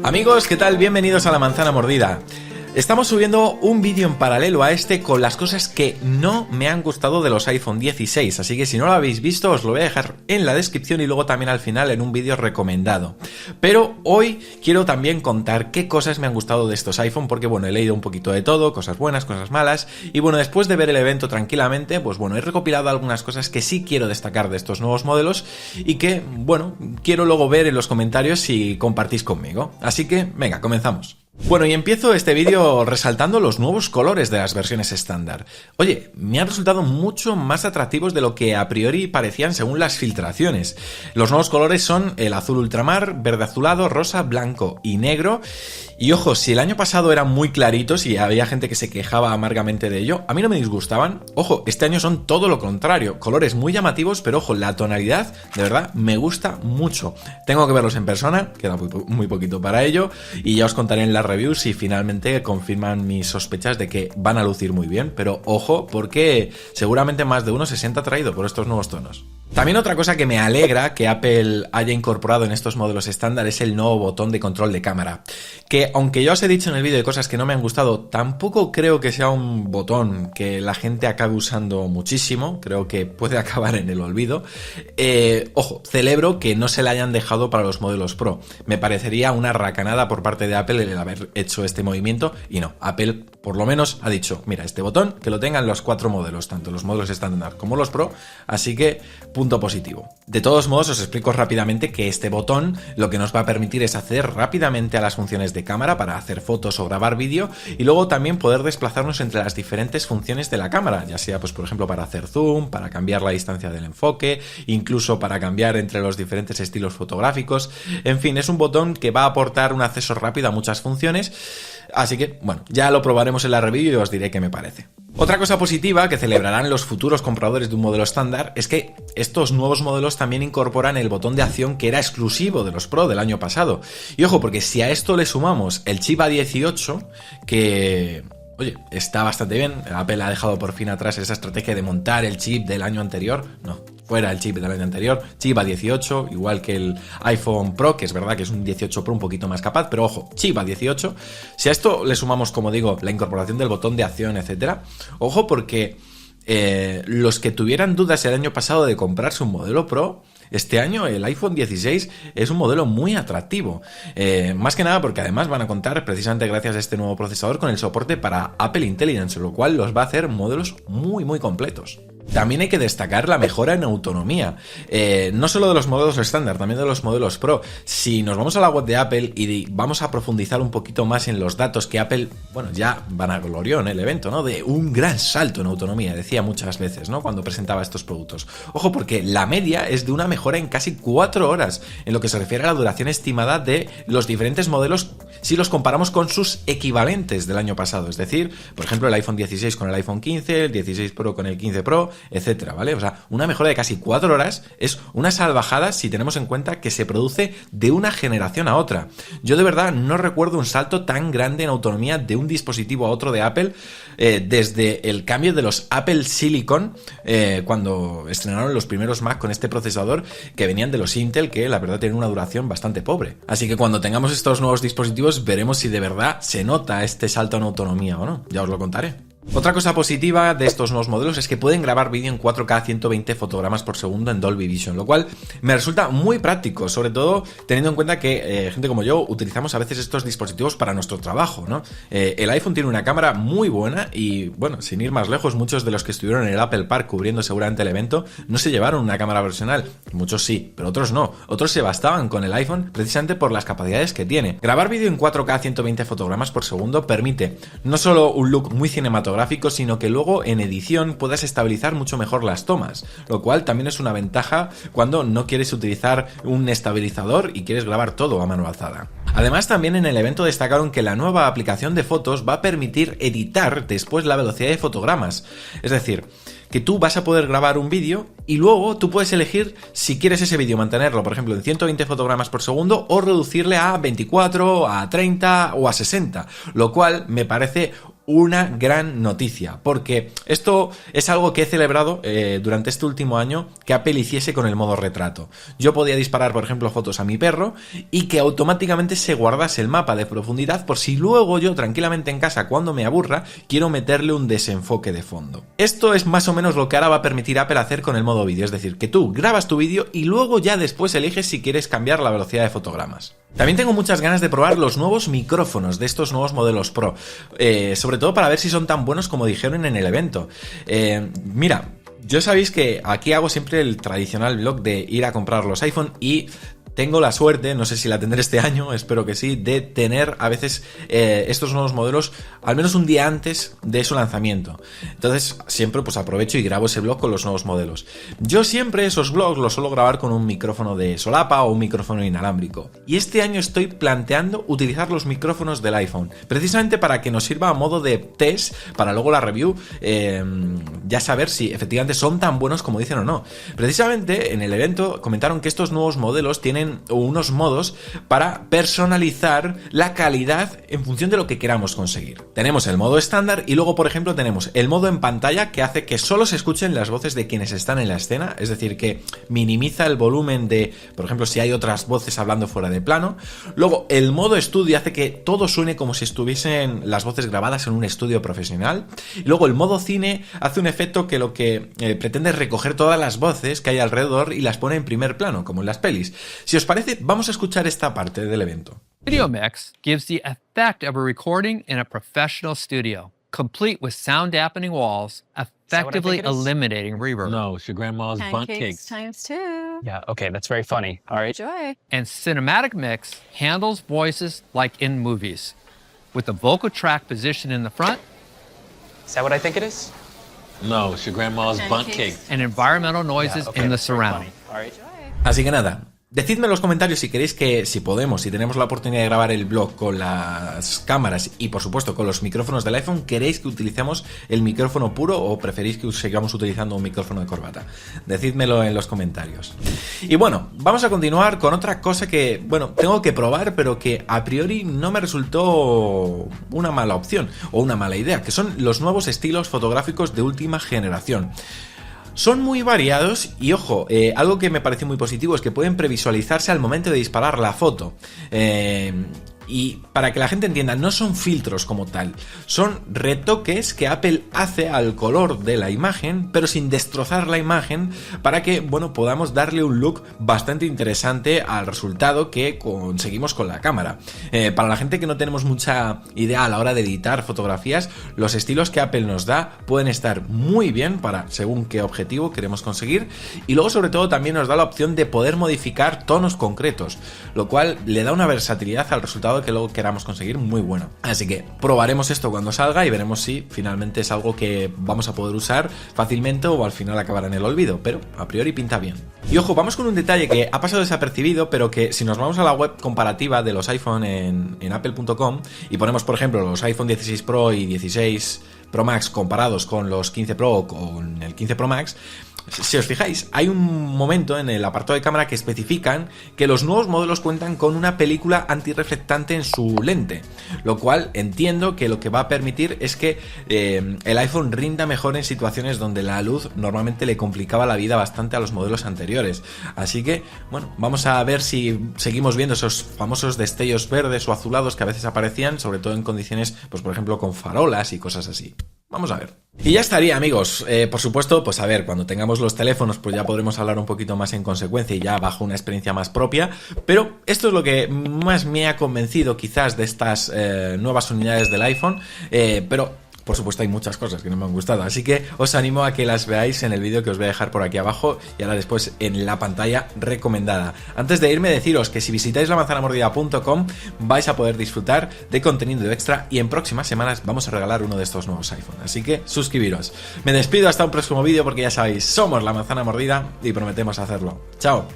Amigos, ¿qué tal? Bienvenidos a La Manzana Mordida. Estamos subiendo un vídeo en paralelo a este con las cosas que no me han gustado de los iPhone 16, así que si no lo habéis visto os lo voy a dejar en la descripción y luego también al final en un vídeo recomendado. Pero hoy quiero también contar qué cosas me han gustado de estos iPhone, porque bueno, he leído un poquito de todo, cosas buenas, cosas malas, y bueno, después de ver el evento tranquilamente, pues bueno, he recopilado algunas cosas que sí quiero destacar de estos nuevos modelos y que, bueno, quiero luego ver en los comentarios si compartís conmigo. Así que, venga, comenzamos. Bueno, y empiezo este vídeo resaltando los nuevos colores de las versiones estándar. Oye, me han resultado mucho más atractivos de lo que a priori parecían según las filtraciones. Los nuevos colores son el azul ultramar, verde azulado, rosa, blanco y negro. Y ojo, si el año pasado eran muy claritos y había gente que se quejaba amargamente de ello, a mí no me disgustaban. Ojo, este año son todo lo contrario, colores muy llamativos, pero ojo, la tonalidad de verdad me gusta mucho. Tengo que verlos en persona, queda muy poquito para ello, y ya os contaré en las reviews si finalmente confirman mis sospechas de que van a lucir muy bien, pero ojo, porque seguramente más de uno se sienta atraído por estos nuevos tonos. También otra cosa que me alegra que Apple haya incorporado en estos modelos estándar es el nuevo botón de control de cámara, que aunque ya os he dicho en el vídeo de cosas que no me han gustado, tampoco creo que sea un botón que la gente acabe usando muchísimo, creo que puede acabar en el olvido. Ojo, celebro que no se le hayan dejado para los modelos Pro, me parecería una racanada por parte de Apple el haber hecho este movimiento, y no, Apple por lo menos ha dicho, mira, este botón que lo tengan los 4 modelos, tanto los modelos estándar como los Pro, así que punto positivo. De todos modos, os explico rápidamente que este botón lo que nos va a permitir es acceder rápidamente a las funciones de cámara para hacer fotos o grabar vídeo, y luego también poder desplazarnos entre las diferentes funciones de la cámara, ya sea pues por ejemplo para hacer zoom, para cambiar la distancia del enfoque, incluso para cambiar entre los diferentes estilos fotográficos. En fin, es un botón que va a aportar un acceso rápido a muchas funciones, así que bueno, ya lo probaremos en la review y os diré qué me parece. Otra cosa positiva que celebrarán los futuros compradores de un modelo estándar es que estos nuevos modelos también incorporan el botón de acción que era exclusivo de los Pro del año pasado. Y ojo, porque si a esto le sumamos el chip A18, que oye, está bastante bien, Apple ha dejado por fin atrás esa estrategia de montar el chip del año anterior, no, fuera el chip del año anterior, chip A18, igual que el iPhone Pro, que es verdad que es un 18 Pro un poquito más capaz, pero ojo, chip A18, si a esto le sumamos, como digo, la incorporación del botón de acción, etcétera, ojo porque los que tuvieran dudas el año pasado de comprarse un modelo Pro, este año el iPhone 16 es un modelo muy atractivo, más que nada porque además van a contar, precisamente gracias a este nuevo procesador, con el soporte para Apple Intelligence, lo cual los va a hacer modelos muy completos. También hay que destacar la mejora en autonomía, no solo de los modelos estándar, también de los modelos Pro. Si nos vamos a la web de Apple y vamos a profundizar un poquito más en los datos que Apple, bueno, ya vanaglorió en el evento, ¿no? De un gran salto en autonomía, decía muchas veces, ¿no? Cuando presentaba estos productos. Ojo, porque la media es de una mejora en casi 4 horas, en lo que se refiere a la duración estimada de los diferentes modelos si los comparamos con sus equivalentes del año pasado. Es decir, por ejemplo, el iPhone 16 con el iPhone 15, el 16 Pro con el 15 Pro, etcétera, ¿vale? O sea, una mejora de casi 4 horas es una salvajada si tenemos en cuenta que se produce de una generación a otra. Yo de verdad no recuerdo un salto tan grande en autonomía de un dispositivo a otro de Apple desde el cambio de los Apple Silicon, cuando estrenaron los primeros Mac con este procesador, que venían de los Intel, que la verdad tienen una duración bastante pobre. Así que cuando tengamos estos nuevos dispositivos veremos si de verdad se nota este salto en autonomía o no, ya os lo contaré. Otra cosa positiva de estos nuevos modelos es que pueden grabar vídeo en 4K a 120 fotogramas por segundo en Dolby Vision, lo cual me resulta muy práctico, sobre todo teniendo en cuenta que gente como yo utilizamos a veces estos dispositivos para nuestro trabajo, ¿no? El iPhone tiene una cámara muy buena y, bueno, sin ir más lejos, muchos de los que estuvieron en el Apple Park cubriendo seguramente el evento no se llevaron una cámara profesional. Muchos sí, pero otros no. Otros se bastaban con el iPhone precisamente por las capacidades que tiene. Grabar vídeo en 4K a 120 fotogramas por segundo permite no solo un look muy cinematográfico, sino que luego en edición puedas estabilizar mucho mejor las tomas, lo cual también es una ventaja cuando no quieres utilizar un estabilizador y quieres grabar todo a mano alzada. Además, también en el evento destacaron que la nueva aplicación de fotos va a permitir editar después la velocidad de fotogramas, es decir, que tú vas a poder grabar un vídeo y luego tú puedes elegir si quieres ese vídeo mantenerlo, por ejemplo, en 120 fotogramas por segundo o reducirle a 24, a 30 o a 60, lo cual me parece una gran noticia, porque esto es algo que he celebrado durante este último año, que Apple hiciese con el modo retrato. Yo podía disparar, por ejemplo, fotos a mi perro y que automáticamente se guardase el mapa de profundidad por si luego yo tranquilamente en casa, cuando me aburra, quiero meterle un desenfoque de fondo. Esto es más o menos lo que ahora va a permitir Apple hacer con el modo vídeo, es decir, que tú grabas tu vídeo y luego ya después eliges si quieres cambiar la velocidad de fotogramas. También tengo muchas ganas de probar los nuevos micrófonos de estos nuevos modelos Pro, sobre todo para ver si son tan buenos como dijeron en el evento. Mira, yo sabéis que aquí hago siempre el tradicional vlog de ir a comprar los iPhone y tengo la suerte, no sé si la tendré este año, espero que sí, de tener a veces estos nuevos modelos al menos un día antes de su lanzamiento. Entonces siempre pues aprovecho y grabo ese vlog con los nuevos modelos. Yo siempre esos vlogs los suelo grabar con un micrófono de solapa o un micrófono inalámbrico. Y este año estoy planteando utilizar los micrófonos del iPhone, precisamente para que nos sirva a modo de test, para luego la review, ya saber si efectivamente son tan buenos como dicen o no. Precisamente en el evento comentaron que estos nuevos modelos tienen unos modos para personalizar la calidad en función de lo que queramos conseguir. Tenemos el modo estándar y luego, por ejemplo, tenemos el modo en pantalla, que hace que solo se escuchen las voces de quienes están en la escena, es decir, que minimiza el volumen de, por ejemplo, si hay otras voces hablando fuera de plano. Luego el modo estudio hace que todo suene como si estuviesen las voces grabadas en un estudio profesional. Y luego el modo cine hace un efecto que lo que pretende es recoger todas las voces que hay alrededor y las pone en primer plano, como en las pelis. Si os parece, vamos a escuchar esta parte del evento. Video mix gives the effect of a recording in a professional studio, complete with sound dampening walls, effectively eliminating reverb. No, it's your grandma's bundt cakes. Times two. Yeah, okay, that's very funny. All right. Enjoy. And cinematic mix handles voices like in movies, with the vocal track positioned in the front. Is that what I think it is? No, it's your grandma's bundt cakes. And environmental noises in the surround. All right. Así que nada, decidme en los comentarios si queréis que, si podemos, si tenemos la oportunidad de grabar el vlog con las cámaras y por supuesto con los micrófonos del iPhone, ¿queréis que utilicemos el micrófono puro o preferís que sigamos utilizando un micrófono de corbata? Decídmelo en los comentarios. Y bueno, vamos a continuar con otra cosa que, bueno, tengo que probar, pero que a priori no me resultó una mala opción o una mala idea, que son los nuevos estilos fotográficos de última generación. Son muy variados y, ojo, algo que me parece muy positivo es que pueden previsualizarse al momento de disparar la foto. Y para que la gente entienda, no son filtros como tal, son retoques que Apple hace al color de la imagen, pero sin destrozar la imagen, para que, bueno, podamos darle un look bastante interesante al resultado que conseguimos con la cámara. Para la gente que no tenemos mucha idea a la hora de editar fotografías, los estilos que Apple nos da pueden estar muy bien para según qué objetivo queremos conseguir, y luego sobre todo también nos da la opción de poder modificar tonos concretos, lo cual le da una versatilidad al resultado que luego queramos conseguir muy bueno. Así que probaremos esto cuando salga y veremos si finalmente es algo que vamos a poder usar fácilmente o al final acabará en el olvido, pero a priori pinta bien. Y ojo, vamos con un detalle que ha pasado desapercibido, pero que si nos vamos a la web comparativa de los iPhone en apple.com y ponemos por ejemplo los iPhone 16 Pro y 16 Pro Max comparados con los 15 Pro o con el 15 Pro Max, si os fijáis, hay un momento en el apartado de cámara que especifican que los nuevos modelos cuentan con una película antirreflectante en su lente, lo cual entiendo que lo que va a permitir es que el iPhone rinda mejor en situaciones donde la luz normalmente le complicaba la vida bastante a los modelos anteriores. Así que, bueno, vamos a ver si seguimos viendo esos famosos destellos verdes o azulados que a veces aparecían, sobre todo en condiciones, pues por ejemplo con farolas y cosas así. Vamos a ver. Y ya estaría, amigos. Por supuesto, pues a ver, cuando tengamos los teléfonos, pues ya podremos hablar un poquito más en consecuencia y ya bajo una experiencia más propia. Pero esto es lo que más me ha convencido quizás de estas nuevas unidades del iPhone. Pero por supuesto hay muchas cosas que no me han gustado, así que os animo a que las veáis en el vídeo que os voy a dejar por aquí abajo y ahora después en la pantalla recomendada. Antes de irme, deciros que si visitáis lamanzanamordida.com vais a poder disfrutar de contenido extra y en próximas semanas vamos a regalar uno de estos nuevos iPhone, así que suscribiros. Me despido hasta un próximo vídeo porque ya sabéis, somos La Manzana Mordida y prometemos hacerlo. ¡Chao!